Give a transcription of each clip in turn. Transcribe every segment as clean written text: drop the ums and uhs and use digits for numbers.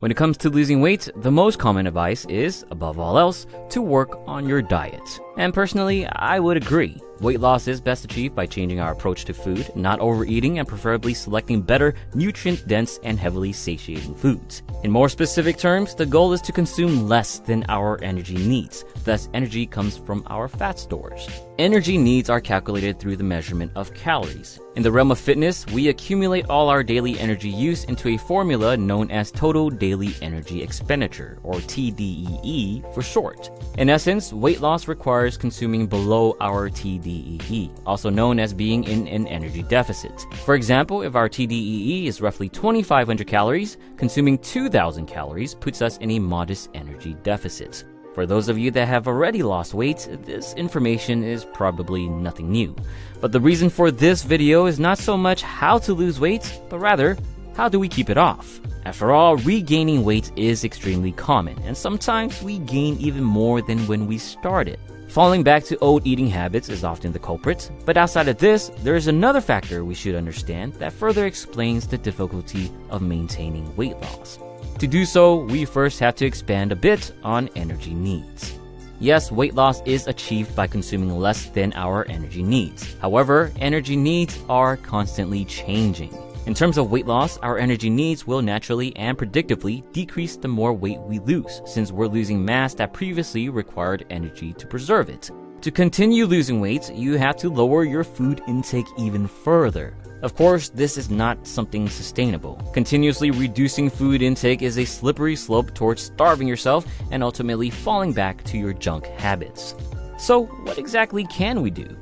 When it comes to losing weight, the most common advice is, above all else, to work on your diet. And personally, I would agree. Weight loss is best achieved by changing our approach to food, not overeating, and preferably selecting better, nutrient-dense, and heavily satiating foods. In more specific terms, the goal is to consume less than our energy needs. Thus, energy comes from our fat stores. Energy needs are calculated through the measurement of calories. In the realm of fitness, we accumulate all our daily energy use into a formula known as Total Daily Energy Expenditure, or TDEE for short. In essence, weight loss requires consuming below our TDEE, also known as being in an energy deficit. For example, if our TDEE is roughly 2,500 calories, consuming 2,000 calories puts us in a modest energy deficit. For those of you that have already lost weight, this information is probably nothing new. But the reason for this video is not so much how to lose weight, but rather, how do we keep it off? After all, regaining weight is extremely common, and sometimes we gain even more than when we started. Falling back to old eating habits is often the culprit, but outside of this, there is another factor we should understand that further explains the difficulty of maintaining weight loss. To do so, we first have to expand a bit on energy needs. Yes, weight loss is achieved by consuming less than our energy needs. However, energy needs are constantly changing. In terms of weight loss, our energy needs will naturally and predictably decrease the more weight we lose, since we're losing mass that previously required energy to preserve it. To continue losing weight, you have to lower your food intake even further. Of course, this is not something sustainable. Continuously reducing food intake is a slippery slope towards starving yourself and ultimately falling back to your junk habits. So, what exactly can we do?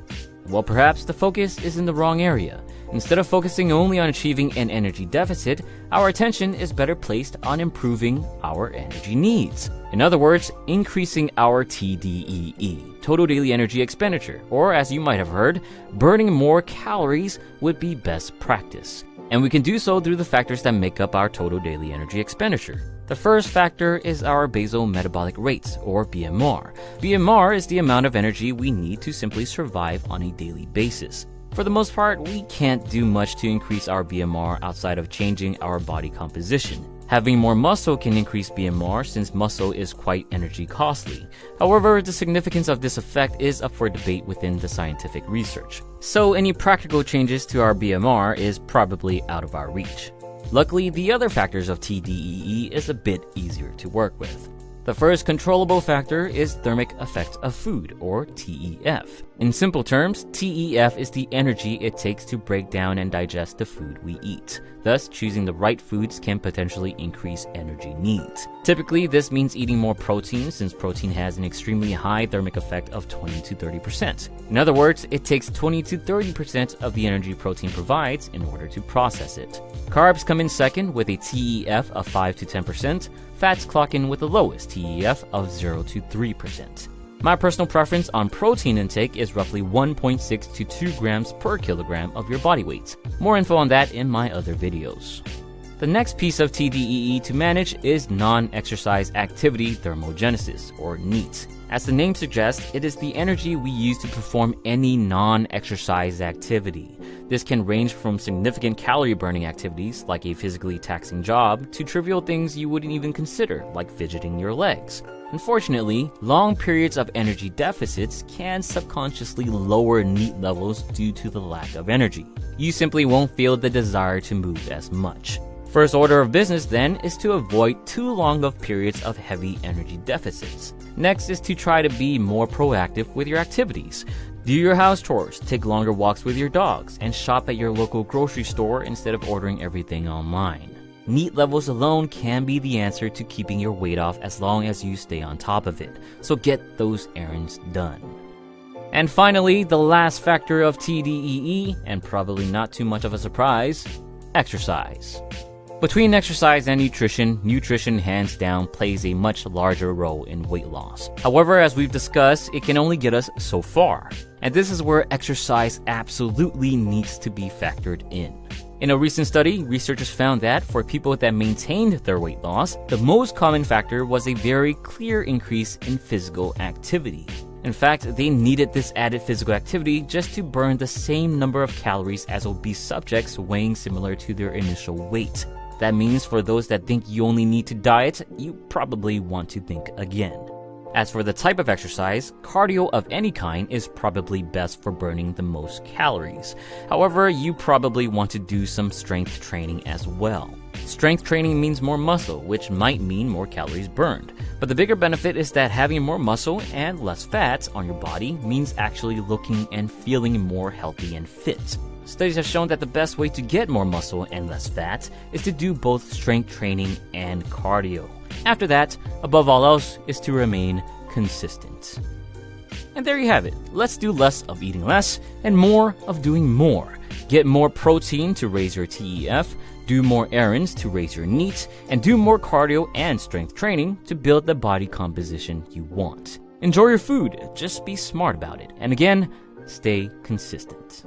Well, perhaps the focus is in the wrong area. Instead of focusing only on achieving an energy deficit, our attention is better placed on improving our energy needs. In other words, increasing our TDEE, Total Daily Energy Expenditure, or as you might have heard, burning more calories would be best practice. And we can do so through the factors that make up our total daily energy expenditure. The first factor is our basal metabolic rate, or BMR. BMR is the amount of energy we need to simply survive on a daily basis. For the most part, we can't do much to increase our BMR outside of changing our body composition. Having more muscle can increase BMR since muscle is quite energy costly. However, the significance of this effect is up for debate within the scientific research. So any practical changes to our BMR is probably out of our reach. Luckily, the other factors of TDEE is a bit easier to work with. The first controllable factor is thermic effect of food, or TEF. In simple terms, TEF is the energy it takes to break down and digest the food we eat. Thus, choosing the right foods can potentially increase energy needs. Typically, this means eating more protein, since protein has an extremely high thermic effect of 20 to 30%. In other words, it takes 20 to 30% of the energy protein provides in order to process it. Carbs come in second with a TEF of 5 to 10%. Fats clock in with the lowest TEF of 0 to 3%. My personal preference on protein intake is roughly 1.6 to 2 grams per kilogram of your body weight. More info on that in my other videos. The next piece of TDEE to manage is non-exercise activity thermogenesis, or NEAT. As the name suggests, it is the energy we use to perform any non-exercise activity. This can range from significant calorie-burning activities, like a physically taxing job, to trivial things you wouldn't even consider, like fidgeting your legs. Unfortunately, long periods of energy deficits can subconsciously lower NEAT levels due to the lack of energy. You simply won't feel the desire to move as much. First order of business, then, is to avoid too long of periods of heavy energy deficits. Next is to try to be more proactive with your activities. Do your house chores, take longer walks with your dogs, and shop at your local grocery store instead of ordering everything online. NEAT levels alone can be the answer to keeping your weight off as long as you stay on top of it, so get those errands done. And finally, the last factor of TDEE, and probably not too much of a surprise, exercise. Between exercise and nutrition hands down plays a much larger role in weight loss. However, as we've discussed, it can only get us so far. And this is where exercise absolutely needs to be factored in. In a recent study, researchers found that for people that maintained their weight loss, the most common factor was a very clear increase in physical activity. In fact, they needed this added physical activity just to burn the same number of calories as obese subjects weighing similar to their initial weight. That means for those that think you only need to diet, you probably want to think again. As for the type of exercise, cardio of any kind is probably best for burning the most calories. However, you probably want to do some strength training as well. Strength training means more muscle, which might mean more calories burned. But the bigger benefit is that having more muscle and less fat on your body means actually looking and feeling more healthy and fit. Studies have shown that the best way to get more muscle and less fat is to do both strength training and cardio. After that, above all else, is to remain consistent. And there you have it. Let's do less of eating less and more of doing more. Get more protein to raise your TEF, do more errands to raise your NEAT, and do more cardio and strength training to build the body composition you want. Enjoy your food, just be smart about it. And again, stay consistent.